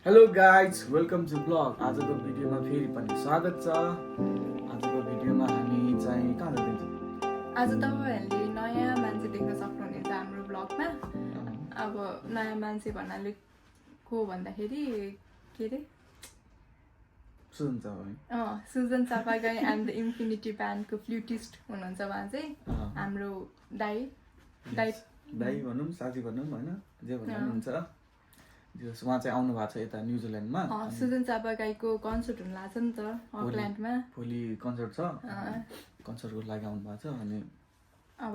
Hello guys welcome to blog. आजको भिडियोमा फेरि पनि स्वागत छ। आजको भिडियोमा हामी चाहिँ कहाँ जाँदैछौँ? आज तपाईँहरूले नयाँ मान्छे देख्न सक्नुहुनेछ हाम्रो ब्लगमा। अब नयाँ मान्छे भन्नाले को भन्दाखेरि के अरे Sujan Chapagain and the Infinity ब्यान्डको फ्लुटिस्ट हुनुहुन्छ। उहाँ चाहिँ हाम्रो दाई भनौँ साथी भनौँ होइन जे भन्नुहुन्छ। उहाँ चाहिँ आउनु भएको छ यता न्युजिल्यान्डमा। सुजन चापागाईको कन्सर्ट हुन लाग्छ नि त अकल्यान्डमा। भोलि कन्सर्ट छ, कन्सर्टको लागि आउनु भएको छ। अनि अब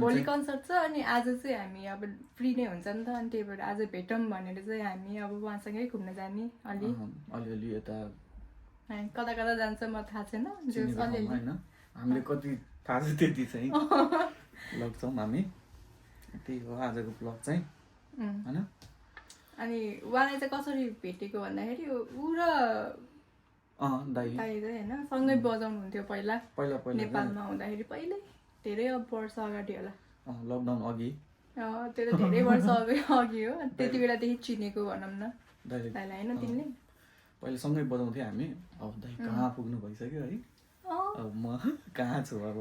भोलि कन्सर्ट छ अनि आज चाहिँ हामी अब फ्री नै हुन्छ नि त, अनि त्यही भएर आज भेटौँ भनेर चाहिँ हामी अब उहाँसँगै घुम्न जाने। अलिअलि यता कता कता जान्छ म थाहा छैन, होइन हामीले कति थाहा छ त्यति चाहिँ लग्छौँ हामी। त्यही हो आजको ब्लग चाहिँ होइन। अनि उहाँलाई चाहिँ कसरी भेटेको भन्दाखेरि ऊ र दाइ चाहिँ होइन सँगै बजाउनु हुन्थ्यो पहिला नेपालमा हुँदाखेरि, पहिल्यै धेरै वर्ष अगाडि होला, लकडाउन अघि। त्यो त धेरै वर्ष अघि हो। त्यति बेलादेखि चिनेको भनौँ न दाइलाई होइन। तिमीले पहिला सँगै बजाउँथ्यौँ हामी। अब दाइ कहाँ पुग्नु भइसक्यो है, अब म कहाँ छु। अब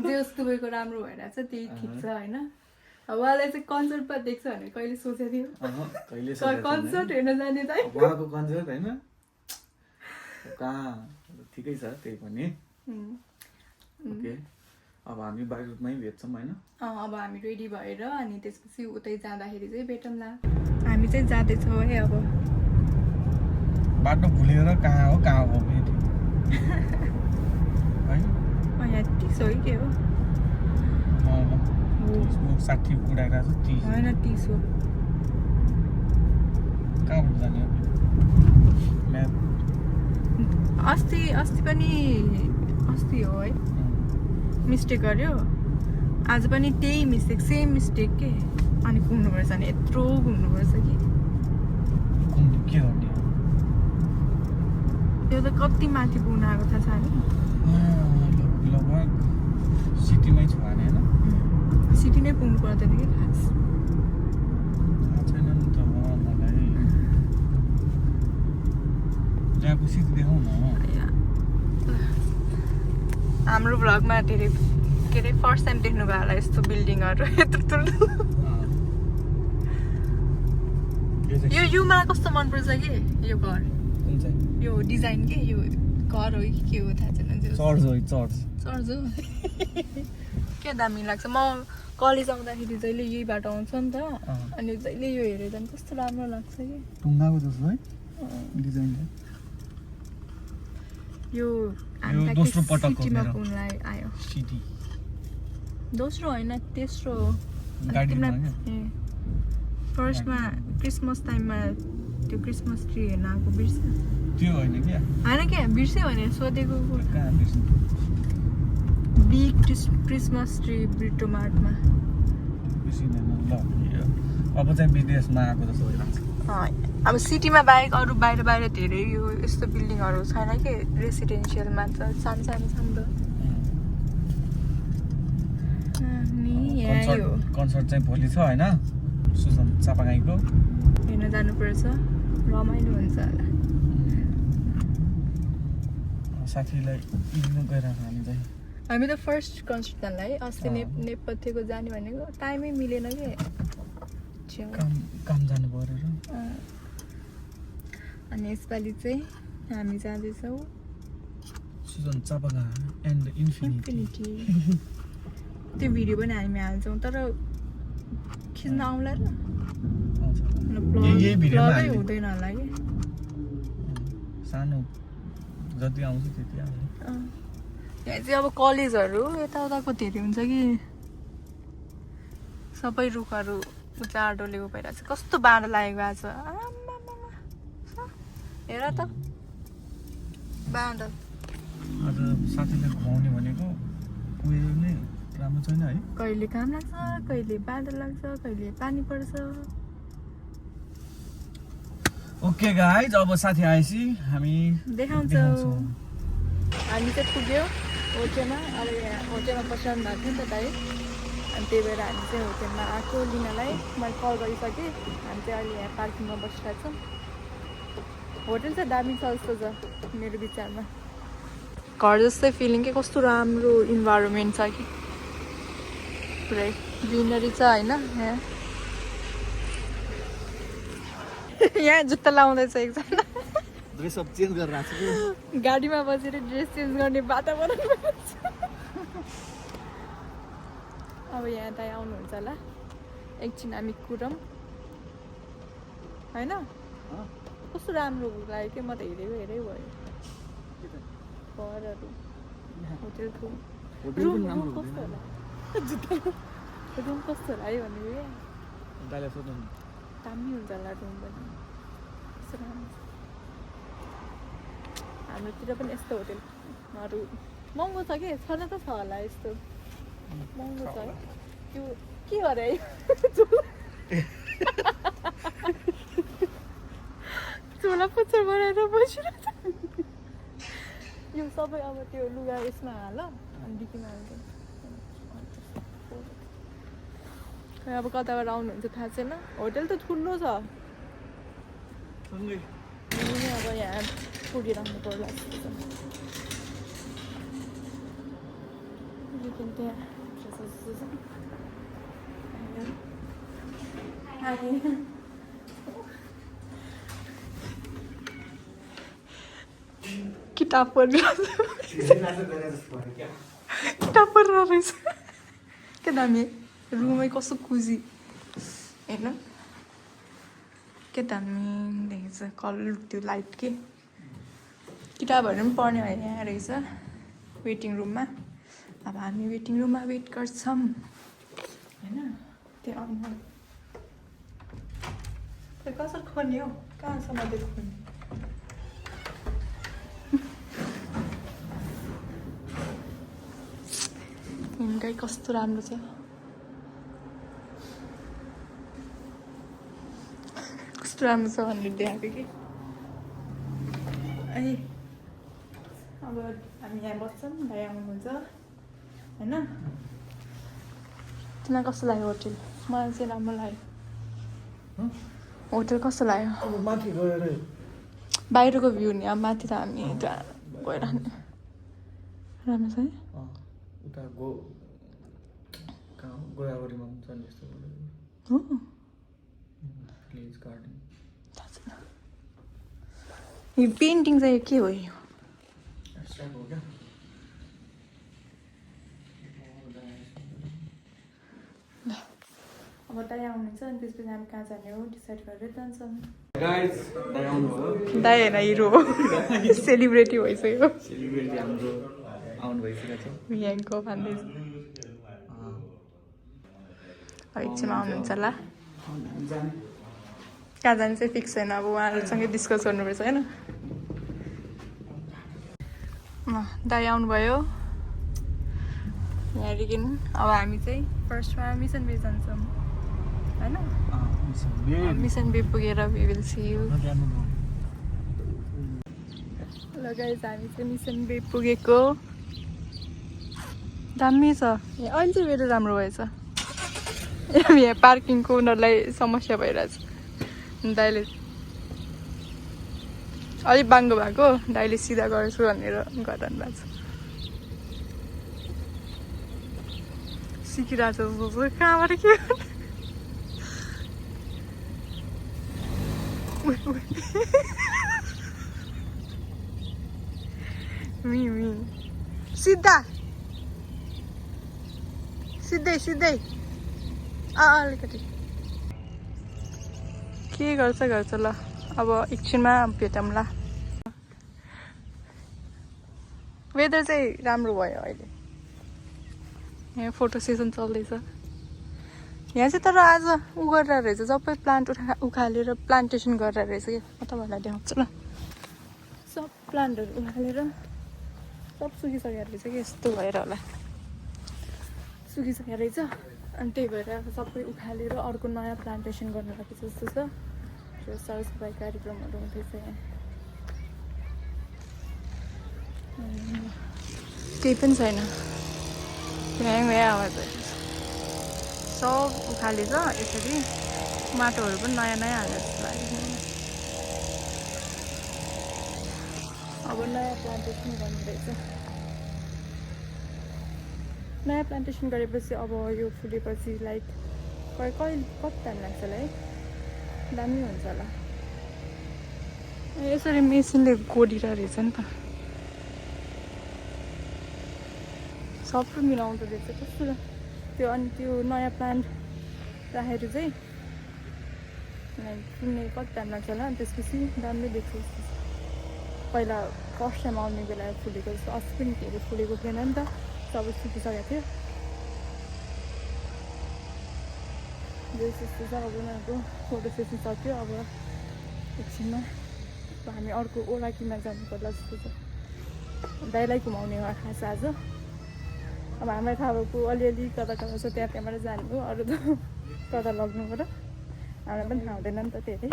जे जस्तो भएको राम्रो भइरहेछ त्यही ठिक छ होइन। उहाँलाई चाहिँ कन्सर्टमा देख्छ भने कहिले सोचेको थियो? कहिले कन्सर्ट हेर्न जाने त उहाँको कन्सर्ट होइन कहाँ, ठिकै छ त्यही पनि। ओके अब हामी बागलुटमै भेट्छौँ होइन। अब हामी रेडी भएर अनि त्यसपछि उतै जाँदाखेरि चाहिँ भेटौँला। हामी चाहिँ जाँदैछौँ है। अब बाटो भुलेर कहाँ हो फेरि है। यहाँ 30 हो कि के हो? 60 उडाइरहेको छ। 30 होइन 30 हो। कहाँबाट जाने म्याप? अस्ति पनि अस्ति हो है, मिस्टेक गर्यो। आज पनि त्यही मिस्टेक, सेम मिस्टेक के। अनि पुग्नुपर्छ नि, यत्रो घुम्नुपर्छ कि के गर्ने त्यो त कति माथि पुग्न आएको थाहा छ नि। लगभग सिटीमै छु भने होइन। सिटी नै पुग्नु पर्दैन कि खास। थाहा छैन नि त मलाई। त्यहाँको सिटी देखाउँ न। हाम्रो भ्लगमा धेरै के अरे फर्स्ट टाइम देख्नुभयो होला यस्तो बिल्डिङहरू यत्रो ठुलो। यो मलाई कस्तो मनपर्छ कि यो घर, यो डिजाइन के, यो घर हो कि के हो थाहा छैन। चर्च हो। क्या दामी लाग्छ। म कलेज आउँदाखेरि जहिले यही बाटो आउँछ नि त, अनि जहिले यो हेरेर जानु कस्तो राम्रो लाग्छ कि। ढुङ्गाको जस्तो है डिजाइन। यो दोस्रो पटक सिटीमा पुग्नलाई आयो। सिटी दोस्रो होइन तेस्रो हो। फर्स्टमा क्रिसमस टाइममा त्यो क्रिसमस ट्री हेर्न आएको बिर्स त्यो होइन क्या, होइन क्या बिर्स्यो भनेर सोधेको। कहाँ बिर्सिनु? बिग क्रिसमस ट्री ब्रिटो मार्टमा बिर्सिँदैन ल। अब चाहिँ विदेशमा आएको जस्तो भइरहेको छ। अब सिटीमा बाहेक अरू बाहिर धेरै यो यस्तो बिल्डिङहरू छैन कि, रेसिडेन्सियलमा त सानो सानो छ नि त। कन्सर्ट चाहिँ भोलि छ होइन, सुजन चापागाईको। हेर्न जानुपर्छ, रमाइलो हुन्छ होला। साथीलाई लिनु गइरहेको हामी त फर्स्ट कन्सर्ट जानलाई अस्ति नेपथ्यको जाने भनेको टाइमै मिलेन कि, काम जानु परेर। अनि यसपालि चाहिँ हामी जाँदैछौँ सुजन चापागाई एन्ड इन्फिनिटी। त्यो भिडियो पनि हामी हाल्छौँ, तर खिच्न आउला र ब्लगै हुँदैन होला कि। सानो जति आउँछ त्यति आउँछ। यहाँ चाहिँ अब कलेजहरू यताउताको धेरै हुन्छ कि, सबै रुखहरू उचार डोलेको भइरहेको छ। कस्तो बाँडो लागेको आज, हेर त बाँडो। आज साथीले घुमाउने भनेको उयो नै राम्रो छैन है। कहिले काम लाग्छ, कहिले बाँडो लाग्छ, कहिले पानी पर्छ। ओके गाइज अब साथी आएपछि हामी देखाउँछौँ। हामी चाहिँ पुग्यो होटेलमा। अब यहाँ होटेलमा बस्नु भएको थियो नि त दाइ, अनि त्यही भएर हामी चाहिँ होटेलमा आएको लिनलाई। मैले कल गरिसकेँ। हामी चाहिँ अहिले यहाँ पार्किङमा बसिरहेको छौँ। होटल चाहिँ दामी छ जस्तो छ मेरो विचारमा घर जस्तै फिलिङ के कस्तो राम्रो इन्भाइरोमेन्ट छ कि पुरै ग्रिनरी छ होइन यहाँ जुत्ता लाउँदैछ एकजना गाडीमा बसेर ड्रेस चेन्ज गर्ने वातावरण अब यहाँ त आउनुहुन्छ होला एकछिन हामी कुरौँ होइन कस्तो राम्रो लाग्यो कि म त हेरेको भयो घरहरू होटेलको रुम कस्तो होला रुम कस्तो होला है भनेको क्या दामी हुन्छ होला रुम पनि कस्तो राम्रो हाम्रोतिर पनि यस्तो होटेलहरू महँगो छ कि छन त छ होला यस्तो महँगो छ है त्यो के गरे चोला पुच्छर बनाएर बसिरहेको यो सबै अब त्यो लुगा यसमा हाल अनि डिकीमा हाल्छ खै अब कताबाट आउनुहुन्छ थाहा छैन होटेल त ठुलो छ अब यहाँ पुगिराख्नु पर्ला किताब पढिरहेको रहेछ के दामी रुमै कस्तो कुजी होइन के दामी देखेछ कलर त्यो लाइट के किताबहरू पनि पढ्ने भयो यहाँ रहेछ वेटिङ रुममा अब हामी वेटिङ रुममा वेट गर्छौँ होइन त्यो आउनु कसरी खोल्ने हो कहाँसम्म त्यो खोल्ने हिँडगाई कस्तो राम्रो छ कस्तो राम्रो छ भनेर देखाएको कि अनि अब हामी यहाँ बस्छौँ भाइ आउनुहुन्छ होइन तिमीलाई कस्तो लाग्यो होटेल मलाई चाहिँ राम्रो लाग्यो होटेल कस्तो लाग्यो अब माथि गएर बाहिरको भ्यू नि अब माथि त हामी गइरहने राम्रो छ है उता गोदावरीमा पनि छ नि यस्तो हो प्लेस गार्डन थाहा छैन यो पेन्टिङ चाहिँ के हो यो एब्स्ट्र्याक्ट हो क्या अब दाइ आउनुहुन्छ अनि त्यसपछि हामी कहाँ जाने हो डिसाइड गरेर जान्छौँ दाइ होइन हिरो हो सेलिब्रेटी भइसक्यो सेलिब्रेटी हाम्रो आउनु भइसकेको छ यहाँको भन्दैछ एकछिनमा आउनुहुन्छ होला कहाँ जाने चाहिँ फिक्स छैन अब उहाँहरूसँगै डिस्कस गर्नुपर्छ होइन दाइ आउनुभयो यहाँदेखि अब हामी चाहिँ फर्स्टमा मिसन बे जान्छौँ होइन मिसन बे पुगेर वी विल सी यू ल गाइस हामी चाहिँ मिसन बे पुगेको दामी छ यहाँ अहिले चाहिँ वेदर राम्रो भएछ यहाँ पार्किङको उनीहरूलाई समस्या भइरहेछ दाइले अलिक बाङ्गो भएको दाइले सिधा गर्छु भनेर गरिरहनु भएको छ सिकिरहेको छ कहाँबाट के मी सिधा सिधै सिधै अलिकति के गर्छ ल अब एकछिनमा भेटौँला वेदर चाहिँ राम्रो भयो अहिले यहाँ फोटो सेसन चल्दैछ यहाँ चाहिँ तर आज उ गरेर रहेछ सबै प्लान्ट उखालेर प्लान्टेसन गरेर रहेछ कि म तपाईँहरूलाई देखाउँछु ल सब प्लान्टहरू उखालेर सब सुकिसकेको रहेछ कि यस्तो भएर होला सुकिसकेको रहेछ अनि त्यही भएर सबै उखालेर अर्को नयाँ प्लान्टेसन गर्नु लागेको जस्तो छ त्यो सरसफाइ कार्यक्रमहरू हुँदैछ यहाँ केही पनि छैन यहाँ आवाज सब उखालेछ यसरी माटोहरू पनि नयाँ नयाँ हालेर जस्तो लाग्यो अब नयाँ प्लान्टेसन गर्नु रहेछ। नयाँ प्लान्टेसन गरेपछि अब यो फुलेपछि लाइक कहिले कति टाइम लाग्छ होला है? दामी हुन्छ होला। यसरी मेसिनले गोडिरहेको रहेछ नि त। सबै मिलाउँदो रहेछ कस्तो त्यो। अनि त्यो नयाँ प्लान्ट राखेर चाहिँ लाइक फुल्ने कति टाइम लाग्छ होला। अनि त्यसपछि दामी देख्छ। पहिला फर्स्ट टाइम आउने बेला फुलेको जस्तो अस्ति पनि के अरे फुलेको थिएन नि त, सबै सुकिसकेको थियो। यस्तो छ। अब उनीहरूको फोटो सेसन सक्यो। अब एकछिनमा हामी अर्को ओराकीमा जानु पर्ला जस्तो छ। दाइलाई घुमाउने हो खास आज। अब हामीलाई थाहा भएको अलिअलि कता कता छ त्यहाँबाट जानु हो। अरू त कता लग्नु हो र हामीलाई पनि थाहा हुँदैन नि त धेरै।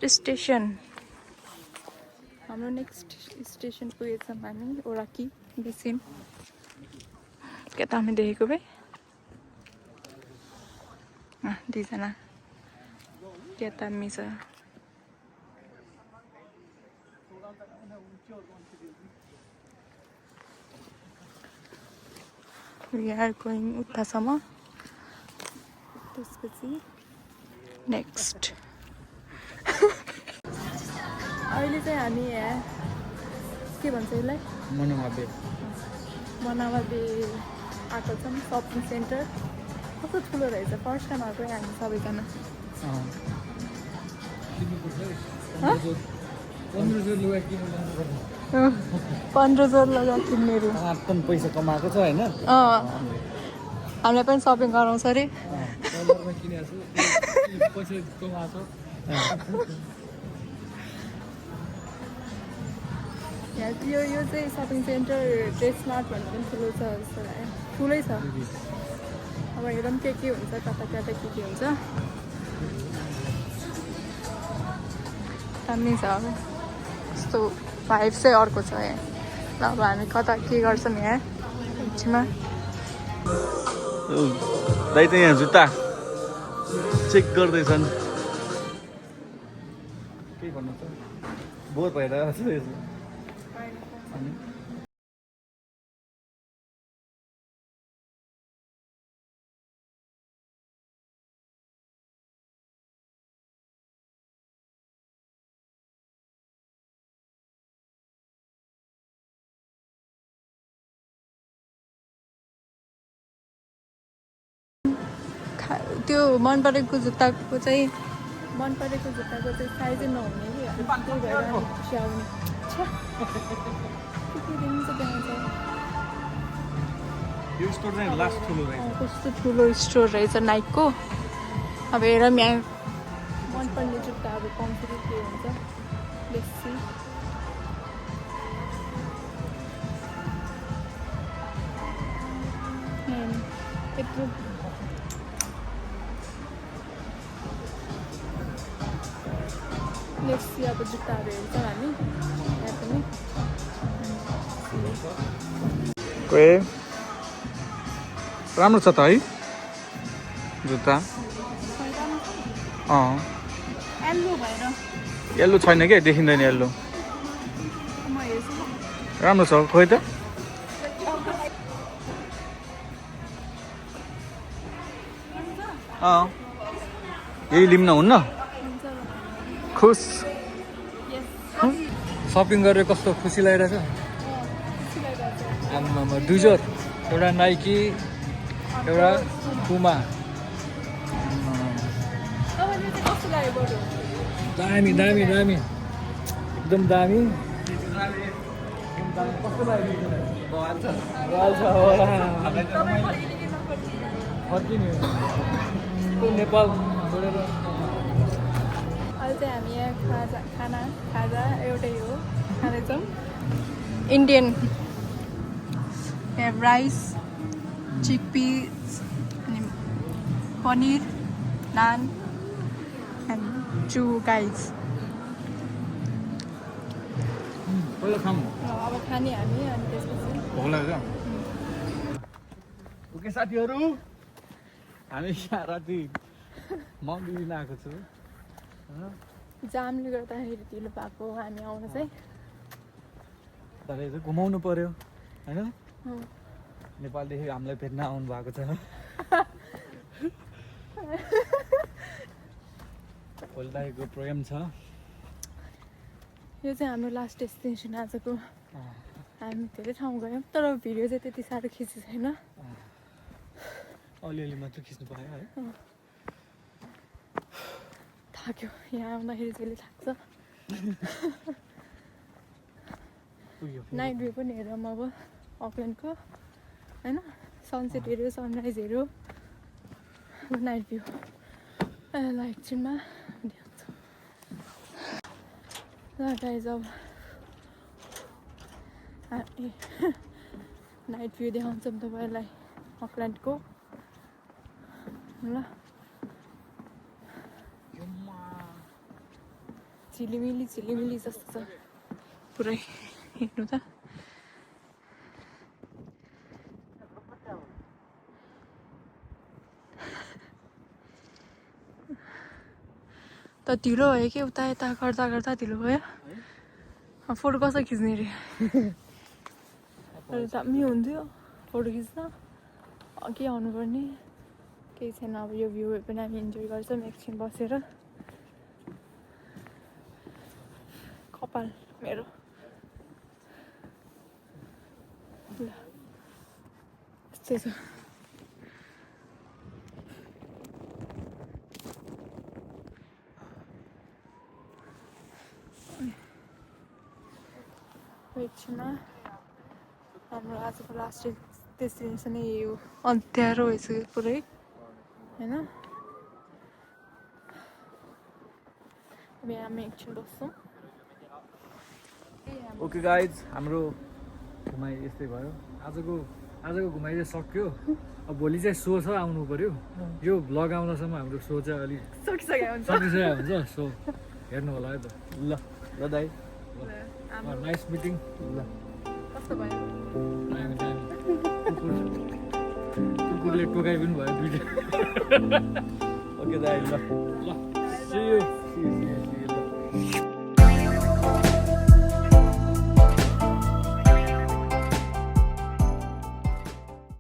स्टेसन हाम्रो नेक्स्ट स्टेसन पुगेछौँ हामी ओराकी बिसिम। केटा हामी देखेको भाइ दुईजना केटा मिस। We are going उतासम्म। त्यसपछि नेक्स्ट अहिले चाहिँ हामी यहाँ के भन्छ यसलाई मनावा बे आएको छौँ। सपिङ सेन्टर कस्तो ठुलो रहेछ। फर्स्ट टाइम आएको हामी सबैजना। 15,000 लगा किन्नेहरू पैसा कमाएको छ होइन। हामीलाई पनि सपिङ गराउँछ अरे। यो चाहिँ सपिङ सेन्टर ड्रेस मार्ट भन्ने पनि ठुलो छ जस्तो लाग्यो। ठुलै छ। अब हेरौँ के हुन्छ कता कता के हुन्छ। दामी छ। अब यस्तो भाइब चाहिँ अर्को छ यहाँ। ल अब हामी कता के गर्छौँ यहाँ एकछिनमा। दाइ चाहिँ यहाँ जुत्ता चेक गर्दैछन्। के भन्नु त बोर भइरहेको छ। त्यो मन परेको जुत्ताको चाहिँ साइजै नहुने कि त्यही भएर खुसी आउने। कस्तो ठुलो स्टोर रहेछ नाइकको। अब हेरौँ यहाँ मनपर्ने जुत्ताहरू पाउँछ कि के हुन्छ बेसी। यत्रो नेक्स्ट अब जुत्ताहरू हेर्छौँ हामी यहाँ पनि। राम्रो छ त है जुत्ता। येल्लो छैन क्या देखिँदैन येल्लो। राम्रो छ खोइ त। यही लिम्न हुन्न खुस। सपिङ गरेर कस्तो खुसी लागिरहेछ। आमामा 2 जोर, एउटा नाइकी एउटा पुमा। दामी दामी दामी एकदम दामी। कस्तो फर्किने नेपाल छोडेर। अहिले चाहिँ हामी यहाँ खाजा एउटै हो खाँदैछौँ। इन्डियन राइस, चिकपिस, अनि पनिर, नान एन्ड 2 guys। पहिला खाऊँ। अब खाने हामी अनि त्यसपछि भोक लाग्यो। ओके साथीहरू हामी यहाँ राति मम्मी लिन आएको छु। जामले गर्दाखेरि ढिलो भएको हामी आउन चाहिँ तर चाहिँ घुमाउनु पर्यो होइन नेपालदेखि हामीलाई भेट्न आउनु भएको छ भोलिदेखिको प्रोग्राम छ यो चाहिँ हाम्रो लास्ट डेस्टिनेसन आजको हामी धेरै ठाउँ गयौँ तर भिडियो चाहिँ त्यति साह्रो खिचेको छैन अलिअलि मात्र खिच्नु पायो है थाक्यो यहाँ आउँदाखेरि जहिले थाक्छ नाइट भ्यू पनि हेरौँ अब अकल्यान्डको होइन सनसेट हेऱ्यो सनराइज हेऱ्यो नाइट भ्यू ल एकछिनमा देखाउँछु ल गाइज अब हामी नाइट भ्यू देखाउँछौँ तपाईँहरूलाई अकल्यान्डको ल झिलिमिली जस्तो छ पुरै हेर्नु त त ढिलो भयो कि उता यता गर्दा गर्दा ढिलो भयो फोटो कसरी खिच्ने अरे दामी हुन्थ्यो फोटो खिच्न अघि आउनुपर्ने केही छैन अब यो भ्यू पनि हामी इन्जोय गर्छौँ एकछिन बसेर कपाल मेरो ल यस्तै छ एकछिनमा हाम्रो आजको लास्ट डेस्टिनेसन यही हो अँध्यारो भइसक्यो पुरै होइन अब हामी एकछिन बस्छौँ ओके गाइज हाम्रो घुमाइ यस्तै भयो आजको घुमाइ चाहिँ सक्यो अब भोलि चाहिँ सो छ आउनु पर्यो यो भ्लग आउँदासम्म हाम्रो सो चाहिँ अलिक सकिसकेको हुन्छ सो हेर्नु होला है त ल दाइ नाइस मिटिङ ल कस्तो भयो कुकुरले टोकाइ पनि भयो दुइटा ओके दाइ ल see you